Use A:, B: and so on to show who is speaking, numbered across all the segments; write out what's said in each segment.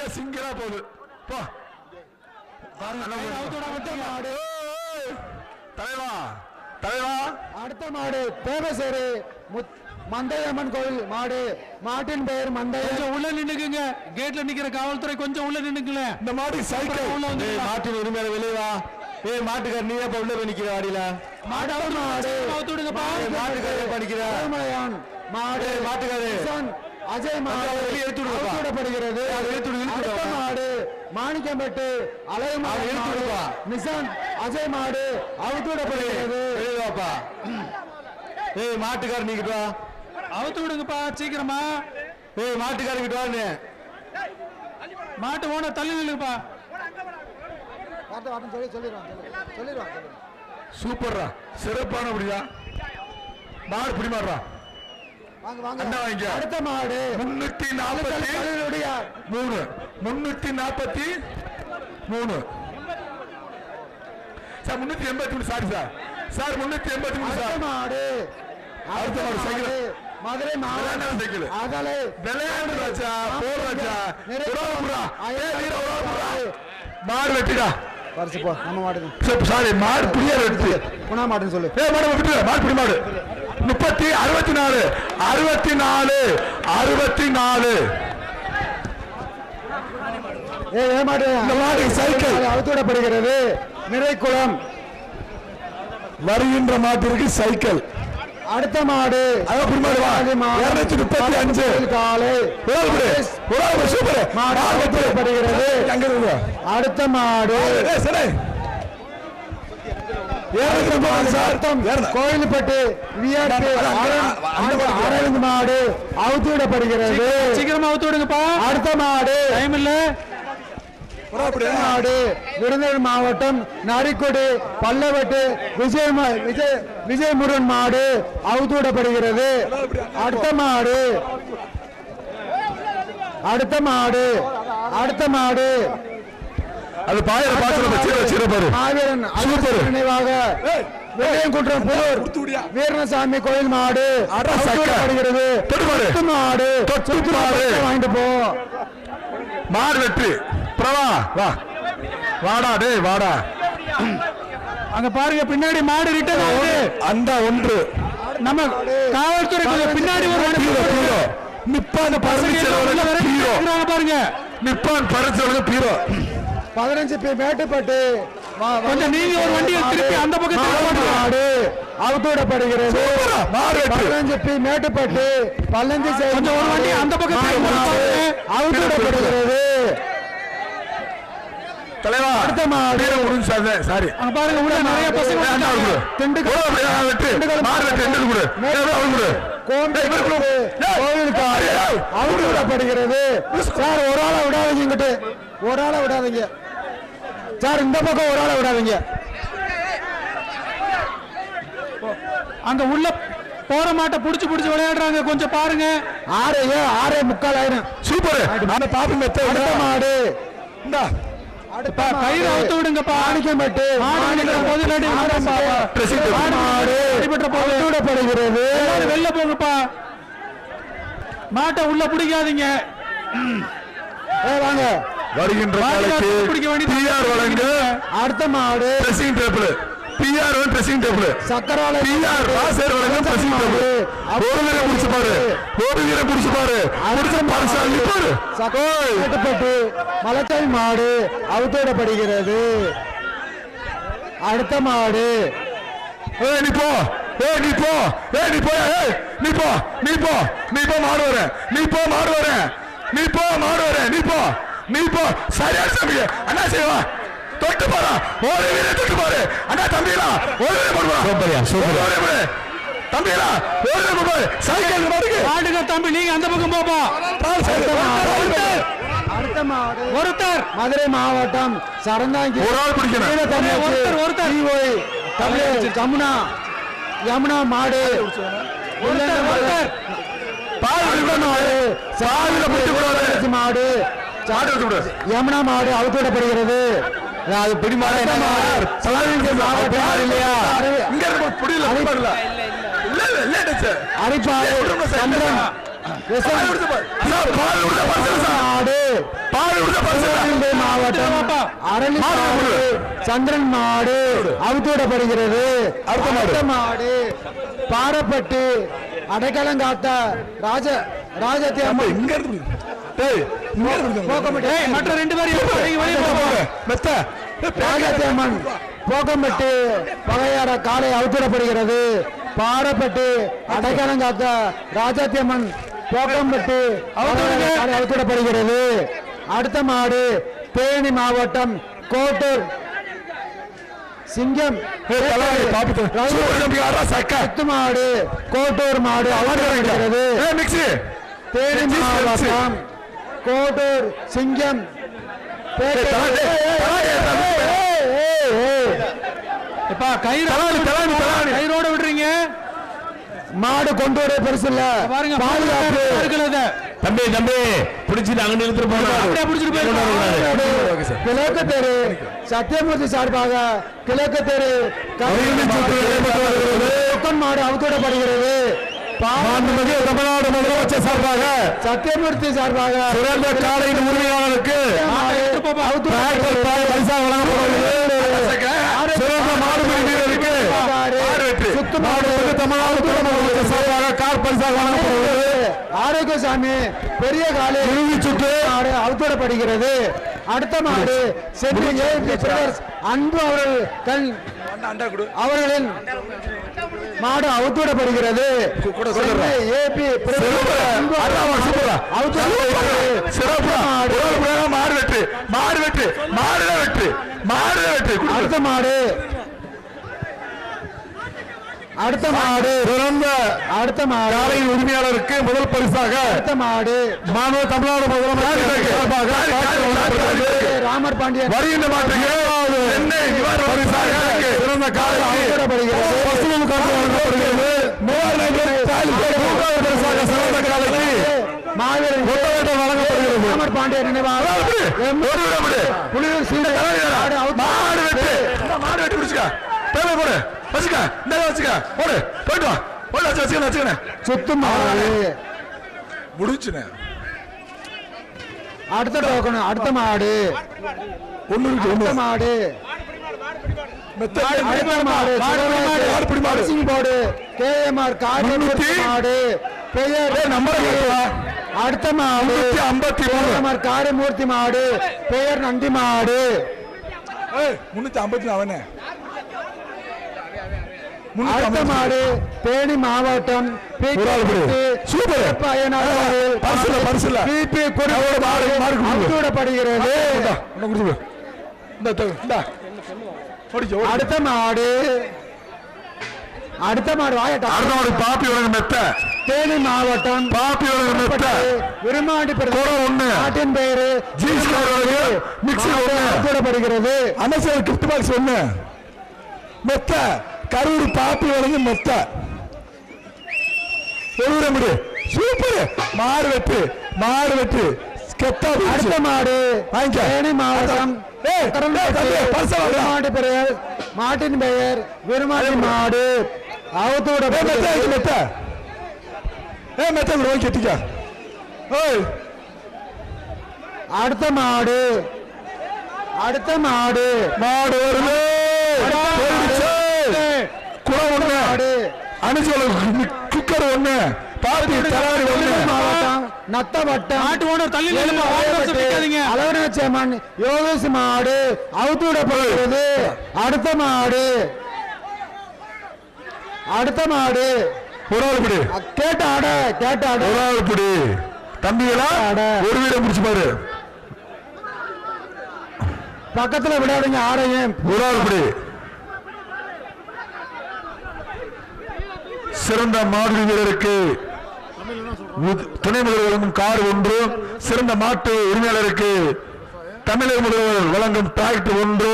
A: இங்க சிங்கிளா போகுது. போ தலைவா தலைவா.
B: அடுத்த மாடு தேவசேரி மந்தையம்மன் கோயில் மாடு. மாட்டின் பெயர் மந்தைய.
C: கொஞ்சம் உள்ள நின்னுக்குங்க. கேட்ல நிக்கிற காவல்துறை கொஞ்சம் உள்ள நின்னுக்கல.
A: இந்த மாடு சைக்கிள் மாட்டின் உரிமையில வெளியவா. மாட்டுக்கார நீ எப்ப உள்ள நிக்கிற வாடியில
B: மாடு மாட்டுக்காரே படிக்கிற மாடு. மாட்டுக்காரு அஜய் மாடுபடுகிறது. மாடு மாணிக்கம்பட்டு அலைய நிசான் அஜய் மாடு அவுத்துவிடப்படுகிறது.
A: மாட்டுக்காரர் நீக்கிட்டு வா.
C: அவுத்து விடுங்கப்பா சீக்கிரமா.
A: மாட்டுக்காரங்கிட்டு வான்னு
C: மாட்டு ஓன தள்ளி நில்லுப்பா.
A: சூப்பர்ரா சிறப்பான முடியா. மாடு பிடி மாடுறா.
B: அடுத்த மாடு
A: 343 343 sir 383 sorry sir sir 383 sir.
B: மாடு
A: அடுத்த மாடு சைக்கிள்
B: மதுரை மாவட்டம்
A: சைக்கிள்
B: அகலை
A: விளையாடு ராஜா போர் ராஜா மாடு வெட்டிடா.
B: நம்ம மாடு
A: சாரி மாடு புளியா வெட்டு
B: புனா மாடுன்னு சொல்லு.
A: மாடு விட்டு மாடு புடி மாடு 64
B: மாடு சைக்கிள் அவுத்துவிடப்படுகிறது. நிறைக்குளம்
A: வருகின்ற மாட்டிற்கு சைக்கிள்.
B: அடுத்த மாடு
A: 235
B: காலை அவுத்துவிடப்படுகிறது. அடுத்த மாடு கோயில்பட்டு அரவிந்த் மாடு அவுத்துவிடப்படுகிறது.
C: சீக்கிரமா அவுத்து விடுங்கப்பா.
B: அடுத்த மாடு
C: டைம் இல்ல.
B: மாடு விருதுநகர் மாவட்டம் நரிக்குடி பல்லவட்டு விஜய் முருகன் மாடு அவுத்துவிடப்படுகிறது. அடுத்த மாடு
A: அது பாயற
B: மாவீரன் நினைவாக வெள்ளையங்குன்றம் புதூர் வீரசாமி கோயில் மாடு அவுத்துவிடப்படுகிறது. மாடு வாங்கிட்டு போ.
A: மாடு வெற்றி பிரவா வா வாடா டேய் வாடா.
C: அங்க பாருங்க பின்னாடி மாடு ரிட்டர்ன் ஆகுது.
A: அந்த ஒன்று
C: நம்ம காவல்துறை பின்னாடி ஒரு
A: நிப்பான் பாருங்க நிப்பான் பரிசு பீரோ
B: 15 மேட்டுப்பட்டு
C: கொஞ்சம் நீங்க ஒரு வண்டியை திருப்பி அந்த பக்கம்
B: மாடு அவுத்துவிடப்படுகிறது. 15 மேட்டுப்பட்டு 15
C: கொஞ்சம் ஒரு வண்டி அந்த பக்கம்
B: அவுத்துவிடப்படுகிறது.
A: தலைவா அடுத்த மாடு முடிஞ்சு சாரி அங்க பாருங்க உள்ள நிறைய பசங்க திண்டுக்கல்
B: கோவிலுக்காக அவுத்துவிடப்படுகிறது. சார் ஒரு ஆளை விடாதீங்க. இங்கிட்டு ஒரு ஆளை விடாதீங்க சார். இந்த பக்கம் ஒரு ஆளை விடாதீங்க.
C: அங்க உள்ள போற மாட்டை புடிச்சு விளையாடுறாங்க. கொஞ்சம் பாருங்க.
B: 6:45
A: சூப்பர். அந்த பாப்பி மெத்த
B: மாடு
C: கயிறு அவுத்து விடுங்கப்பா.
B: மாணிக்கம்பட்டு அவுத்துவிடப்படுகிறது.
C: வெளில போங்கப்பா. மாட்டை உள்ள பிடிக்காதீங்க.
B: வாங்க
A: வருகின்ற வழங்க.
B: அடுத்த மாடு
A: ட்ரெஸ்ஸிங் டேபிள் பிஆர் ட்ரெஸ்ஸிங் டேபிள்
B: சக்கரால
A: பிஆர் ராசர் வழங்க ட்ரெஸ்ஸிங் டேபிள். ஒரு வீரர் புடிச்சு பாரு
B: சக்கராட்டு மலச்சாய் மாடு அவுத்துவிடப்படுகிறது. அடுத்த மாடு
A: நீ போ மாடு வர நீ போ சரியான சாமி அண்ணா செய்வா தொட்டு பாரா ஒரு வீரர் தொட்டு பாரு அண்ணா தம்பிடா ஒரு வீரர் போடுவா தம்பிடா ஒரு வீரர் போடு சைக்கிள்
C: மாடுங்க தம்பி நீங்க அந்த பக்கம் போப்பா.
B: அடுத்த மாடு
C: ஒருத்தர்
B: மதுரை மாவட்டம் சரந்தாங்கி
A: ஒரு ஆள் பிடிக்கணும்.
B: யமுனா மாடு மாடு யமுனா மாடு அவுத்துவிடப்படுகிறது. அது பிடிமாடு இல்லையா அரிப்பாடு சந்திரன் மாடு மாவட்டம் அரளிமாடு சந்திரன் மாடு அவுத்து விடப்படுகிறது. அடுத்த மாடு பாரப்பட்டு அடைக்கலங்காத்த ராஜத்தியம்மா
C: மற்ற 2 பேர்
B: ராஜத்தியம்மன் போக்கம்பட்டு பகையார காலை அவுத்திடப்படுகிறது. பாரப்பட்டு அடைக்கலங்காத்த ராஜத்தியம்மன் போக்கம்பட்டு காலை அவுத்திடப்படுகிறது. அடுத்த மாடு தேனி மாவட்டம் கோட்டூர் சிங்கம் மாடு கோட்டூர் மாடு அவுத்திடப்படுகிறது. தேனி மாவட்டம் கோட்டூர் சிங்கம்
C: கயிறோட விடுறீங்க.
B: மாடு கொண்டு வர பெருசு இல்ல
C: பாருங்க.
A: தம்பி தம்பி பிடிச்சிட்டு அங்க நிறுத்திட்டு
B: கிழக்கு தெரு சத்தியமூர்த்தி சார்பாக கிழக்கு தெரு மாடு அவுத்திடப்படுகிறது.
A: தமிழ்நாடு முதலமைச்சர் சார்பாக
B: சத்தியமூர்த்தி சார்பாக
A: சிறந்த காலையின் உரிமையாளருக்கு பரிசா வழங்கப்படுகிறது. சிறந்த மாடுபிடி வீரருக்கு தமிழ்நாடு முதலமைச்சர் சார்பாக கார் பரிசா வழங்கப்படுகிறது.
B: ஆரோக்கியசாமி பெரிய காலை இறுதி சுற்று மாடு அவுத்திடப்படுகிறது. அடுத்த மாடு சென்னை அன்பு அவர்களின் மாடு அவுத்திடப்படுகிறது. அடுத்த மாடு அடுத்த மாடு
A: காலையின் உரிமையாளருக்கு முதல் பரிசாக
B: அடுத்த மாடு
A: மாணவ தமிழ்நாடு முதலமைச்சர்
B: ராமர் பாண்டியன்
A: வருகின்ற மாட்டுக்கு பரிசாக சிறந்த காலை சிறந்த காலைக்கு
B: மாவீரன்
A: வழங்கப்படுகிறது.
B: ராமர் பாண்டியன் நினைவாக சுத்து மாடு
A: முடிச்சுன.
B: அடுத்த டோக்கன் அடுத்த மாடு அடுத்த மாடு போடு KMR மாடு பெயர் அடுத்த மாடு 53 காரியமூர்த்தி மாடு பெயர் நந்தி மாடு
A: 350 அவனே.
B: அடுத்த மாடு தேனி மாவட்டம் விடப்படுகிறது. அடுத்த மாடு
A: பாப்பி மெத்த
B: தேனி மாவட்டம்
A: பாப்பி மெத்த
B: விருமாண்டி நாட்டின் பெயரு விடப்படுகிறது.
A: அமைச்சர் கிஃப்ட் பாக்ஸ் ஒண்ணு மெத்த கரூர் பாப்பி வழங்கி மெத்த சூப்பர் மாடு வெட்டு
B: அடுத்த மாடு தேனி மாவட்டம் மாட்டின் பெயர் விருமாண்டி மாடு அவுத்தோட அடுத்த மாடு
A: மாடு வருது குளம் ஒண்ணு அனுசோல குக்கர் ஒண்ணு பாப்பி தராரி ஒண்ணு
B: மாவட்டம் நத்தவட்டம்
C: நாட்டு ஓனர் தள்ளி
B: அலவரச்சேமன் யோகேஷ் மாடு அவுத்து விடப்படுகிறது. அடுத்த மாடு
A: ஒரு
B: கேட்டாடு
A: ஒரு தம்பிகளா ஒரு வீடம் முடிச்சு பாரு.
B: பக்கத்துல விடாதீங்க ஆடையும்
A: ஒரு சிறந்த மாடு வீரருக்கு துணை முதல்வர் வழங்கும் கார் ஒன்று, சிறந்த மாட்டு உரிமையாளருக்கு தமிழக முதல்வர் வழங்கும் டிராக்டர் ஒன்று,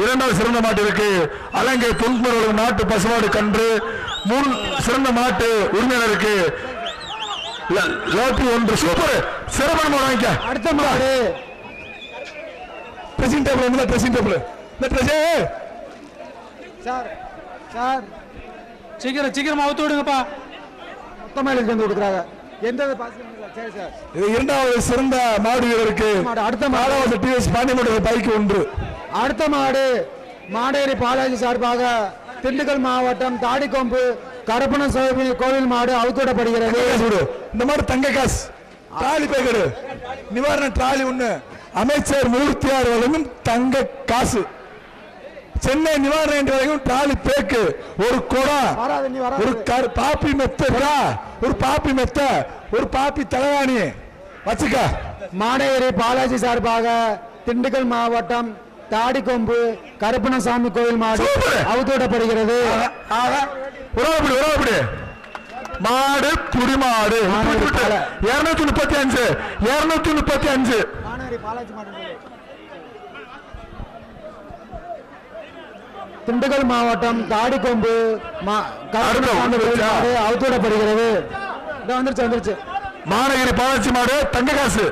A: இரண்டாவது சிறந்த மாட்டிற்கு அலங்கை பொன்குமர் வழங்கும் நாட்டு பசுமாடு கன்று, சிறந்த மாட்டு உரிமையாளருக்கு லாட்டி ஒன்று. சூப்பர் சிறப்பான மாடு வாங்கிக்க.
B: அடுத்த மாடு
A: ட்ரெஸ்ஸிங் டேபிள்
B: சார்
C: சீக்கிரமா அவுத்து விடுங்கப்பா.
B: மொத்தமா எழுதி வந்து கொடுக்குறாங்க. எந்த பாசிட்டிவ் சரி சார்.
A: இது இரண்டாவது சிறந்த மாடு வீரருக்கு
B: அடுத்த மாடு.
A: நாலாவது டிஎஸ் பாண்டியனுடைய பைக் ஒன்று.
B: அடுத்த மாடு மாடேரி பாலாஜி சார்பாக திண்டுக்கல் மாவட்டம் தாடிக்கொம்பு கருப்பண சுவாமி கோவில் மாடு அவுத்துவிடப்படுகிறது.
A: இந்த மாதிரி தங்க காசு டிராலி பேக்கரு நிவாரண டிராலி ஒண்ணு அமைச்சர் மூர்த்தியார் வழங்கும் தங்க காசு. சென்னை நிவாரண வழங்கும் டிராலி பேக்கு ஒரு குடம்
B: வராது, நீ வராது.
A: ஒரு பாப்பி மெத்தா ஒரு பாப்பி மெத்த ஒரு பாப்பி தலைவாணி வச்சுக்க.
B: மாடேரி பாலாஜி சார்பாக திண்டுக்கல் மாவட்டம் தாடிக்கொம்பு கருப்பணசாமி கோவில் மாடு
A: சூப்பர்.
B: அவுத்துவிடப்படுகிறது.
A: உறவுப்படி மாடு குடிமாடு 235 235.
B: திண்டுக்கல் மாவட்டம் தாடிக்கொம்பு கருப்பணசாமி கோவில் மாடு அவுத்துவிடப்படுகிறது. வந்துருச்சு.
A: மாநகரி பாலாஜி மாடு தங்க காசு.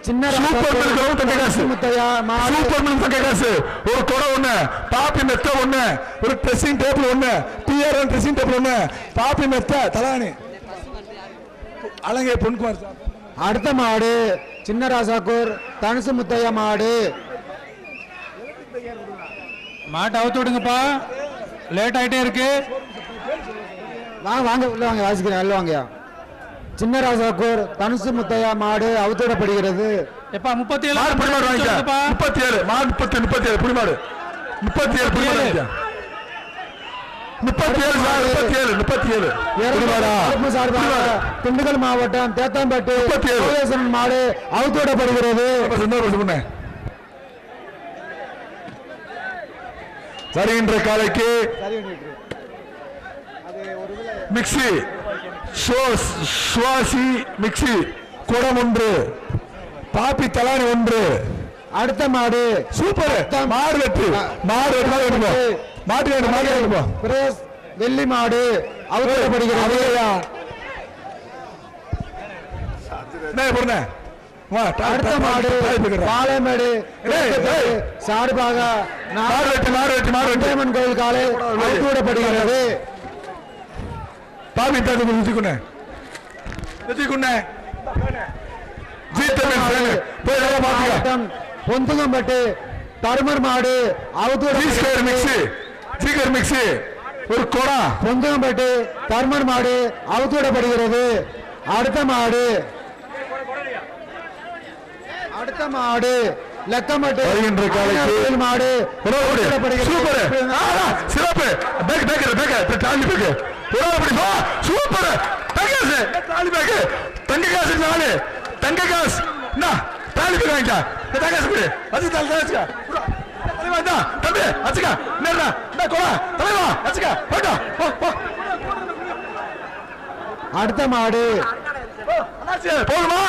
B: சின்ன
A: சூப்பர் மில்க் தங்க காசு.
B: முத்தையா மாடு
A: சூப்பர் மில்க் தங்க காசு. ஒரு குடம் ஒண்ணு பாப்பி மெத்த ஒண்ணு ஒரு ட்ரெஸ்ஸிங் டேபிள் ஒண்ணு பிஆர் ட்ரெஸ்ஸிங் டேபிள் ஒண்ணு பாப்பி மெத்த தலானி அலங்கை பொன்குமார்.
B: அடுத்த மாடு சின்ன ராசாக்கூர் தனுசு முத்தையா மாடு.
C: மாட்டை அவுத்து விடுங்கப்பா, லேட் ஆயிட்டே இருக்கு.
B: வாங்க உள்ள வாங்க, வாசிக்கிறேன் உள்ள வாங்கயா. சின்ன ராசாக்கூர் தனுசு முத்தையா மாடு அவுத்துவிடப்படுகிறது.
C: எப்பா 37
A: மாடு புடிமாடு வாங்கிக்க. 37 மாடு 37 புடிமாடு 37 புடிமாடு வாங்கிக்க. 37 புடிமாடா.
B: திண்டுக்கல் மாவட்டம் தேத்தாம்பட்டு கோவேசன் மாடு அவுத்துவிடப்படுகிறது.
A: வருகின்ற காலைக்கு மிக்சி சுவாசி மிக்சி குடம் ஒன்று பாப்பி தலானி ஒன்று.
B: அடுத்த மாடு
A: சூப்பர் மாடு வெட்டு மாடு
B: பிரேஸ் வெள்ளி மாடு அவுத்துவிடப்படுகிறது. அடுத்த மாடு பாளையமேடு சார்பாக நாராயணன் கோயில் காலை அவுத்துவிடப்படுகிறது.
A: பாபி
B: மாவட்டம் பொந்துகம்பட்டு தருமர் மாடு
A: மிக்சி ஒரு கொடா
B: பொந்துகம்பட்டு தருமர் மாடு அவுத்துவிடப்படுகிறது. அடுத்த மாடு லக்கம்பட்டு
A: வருகின்ற காலைக்கு
B: மாடு
A: சூப்பர் சிறப்பு சூப்பர் தங்க காசு நாலு தங்க காசு தாலி பேர் வாங்கிக்க. தங்க காசு கொடு வச்சு தாலி வச்சுக்க தம்பி வச்சுக்க கொடா தலைவா வச்சுக்க
B: அடுத்த மாடு
A: போதுமா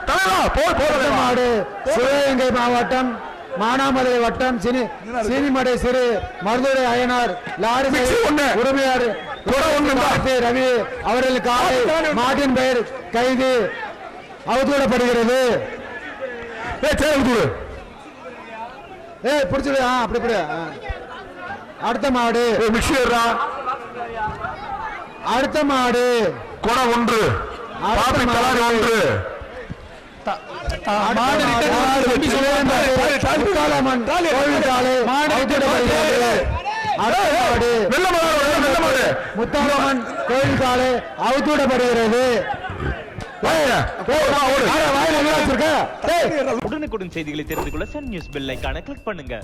A: தலைவா
B: அடுத்த மாடு சிவகங்கை மாவட்டம் மானாமதுரை வட்டம் சீனிமடை சிறு மருதுரை அயனார் லாரி உரிமையார் ரவி அவர்கள் காலை மாட்டின் பெயர் கைது அவுத்துவிடப்படுகிறது. பிடிச்சது அப்படி அடுத்த மாடு
A: குடம் ஒன்று ஒன்று
B: முத்தாரம்மன் கோயில் காலை அவுத்துவிடப்படுகிறது.
D: உடனுக்குடன் செய்திகளை தெரிந்து கொள்ள சன் நியூஸ் பெல் ஐகானை கிளிக் பண்ணுங்க.